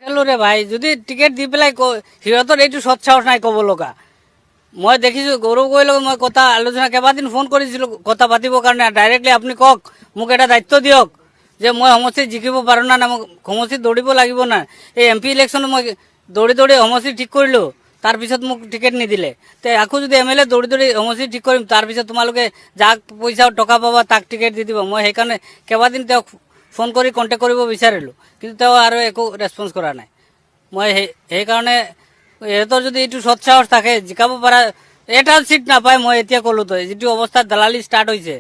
খেলো ৰে ভাই যদি টিকেট দি পেলাই সিহঁতৰ এইটো সৎ সাহস নাই ক'ব লগা। মই দেখিছোঁ গৌৰৱ গগৈৰ লগত মই কথা আলোচনা কেইবাদিন ফোন কৰিছিলোঁ কথা পাতিবৰ কাৰণে। ডাইৰেক্টলি আপুনি কওক, মোক এটা দায়িত্ব দিয়ক যে মই সমষ্টিত জিকিব পাৰোঁ না মোক সমষ্টিত দৌৰিব লাগিব না। এই MP ইলেকশ্যনত মই দৌৰি দৌৰি সমষ্টি ঠিক কৰিলোঁ, তাৰপিছত মোক টিকেট নিদিলে। তে আকৌ যদি MLA দৌৰি দৌৰি সমষ্টি ঠিক কৰিম, তাৰপিছত তোমালোকে যাক পইচা টকা পাবা তাক টিকেট দি দিব। মই সেইকাৰণে কেইবাদিন তেওঁক ফোন কৰি কণ্টেক্ট কৰিব বিচাৰিলোঁ, কিন্তু তেওঁ আৰু একো ৰেছপন্স কৰা নাই। মই সেইকাৰণে সিহঁতৰ যদি এইটো সৎ সাহস থাকে জিকাব পৰা, এটা চিট নাপায়। মই এতিয়া ক'লোঁ তই যিটো অৱস্থাত দালালি ষ্টাৰ্ট হৈছে,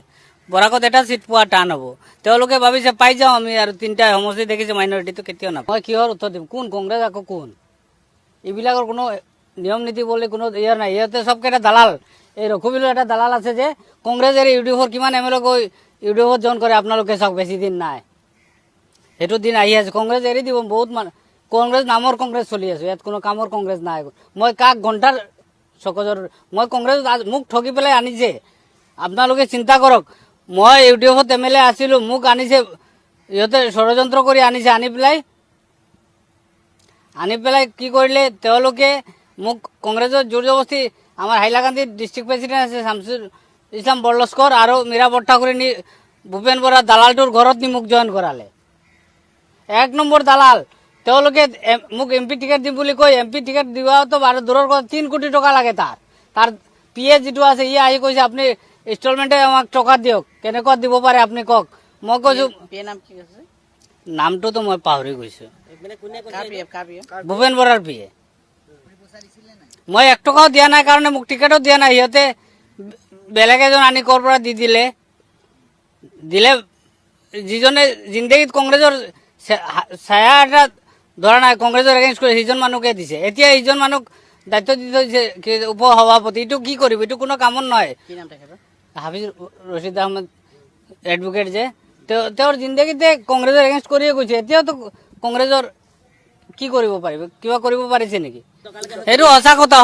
বৰাকত এটা চিট পোৱা টান হ'ব। তেওঁলোকে ভাবিছে পাই যাওঁ আমি, আৰু তিনিটা সমষ্টি দেখিছে মাইনৰিটিটো কেতিয়াও নাপায়। মই কিহৰ উত্তৰ দিম? কোন কংগ্ৰেছ আকৌ কোন? এইবিলাকৰ কোনো নিয়ম নীতি বুলি কোনো ইয়াৰ নাই। ইহঁতে চবকেইটা দালাল। এই ৰঘুবীৰৰ এটা দালাল আছে যে কংগ্ৰেছ এৰি UDF কিমান MLA গৈ UDF জইন কৰে আপোনালোকে চাওক, বেছি দিন নাই। সেইটো দিন আহি আছে। কংগ্ৰেছ এৰি দিব বহুত মানুহ। কংগ্ৰেছ নামৰ কংগ্ৰেছ চলি আছে, ইয়াত কোনো কামৰ কংগ্ৰেছ নাই। মই কাক ঘণ্টাৰ চকজৰ মই কংগ্ৰেছ মোক ঠগি পেলাই আনিছে। আপোনালোকে চিন্তা কৰক, মই UDF MLA আছিলোঁ, মোক আনিছে ইহঁতে ষড়যন্ত্ৰ কৰি আনিছে। আনি পেলাই কি কৰিলে তেওঁলোকে মোক কংগ্ৰেছৰ জোৰ জবস্তি, আমাৰ হাইলাকান্দিৰ ডিষ্ট্ৰিক্ট প্ৰেচিডেণ্ট আছে শামছুল ইছলাম বৰলস্কৰ আৰু মীৰা বৰঠাকুৰে নি ভূপেন বৰা দালালটোৰ ঘৰত নি মোক জইন কৰালে। 1 নম্বৰ দালাল। তেওঁলোকে মোক MP টিকেট দিম বুলি কৈ MP টিকেট দিয়াটো বাৰু দূৰৰ কথা, 3 কোটি টকা লাগে। তাৰ PA যিটো আছে ই আহি কৈছে আপুনি ইনষ্টলমেণ্টে আমাক টকা দিয়ক। কেনেকুৱা দিব পাৰে আপুনি কওক? মই কৈছোঁ নামটোতো মই পাহৰি গৈছোঁ। ভূপেন বৰাৰ PA। মই 1 টকাও দিয়া নাই কাৰণে মোক টিকেটো দিয়া নাই। সিহঁতে বেলেগ এজন আনি ক'ৰ পৰা দি দিলে। যিজনে জিন্দগীত কংগ্ৰেছৰ ছায়া এটা ধৰা নাই, কংগ্ৰেছৰ এগেইনষ্ট কৰি সিজন মানুহকে দিছে। এতিয়া সিজন মানুহক দায়িত্ব দি থৈছে উপ সভাপতি। এইটো কি কৰিব? এইটো কোনো কামত নহয়। হাফিজ ৰছিদ আহমেদ এডভোকেট যে তেওঁৰ জিন্দগীতে কংগ্ৰেছৰ এগেইনষ্ট কৰিয়ে গৈছে। এতিয়াওতো কংগ্ৰেছৰ কি কৰিব পাৰিব? কিবা কৰিব পাৰিছে নেকি? সেইটো সঁচা কথা।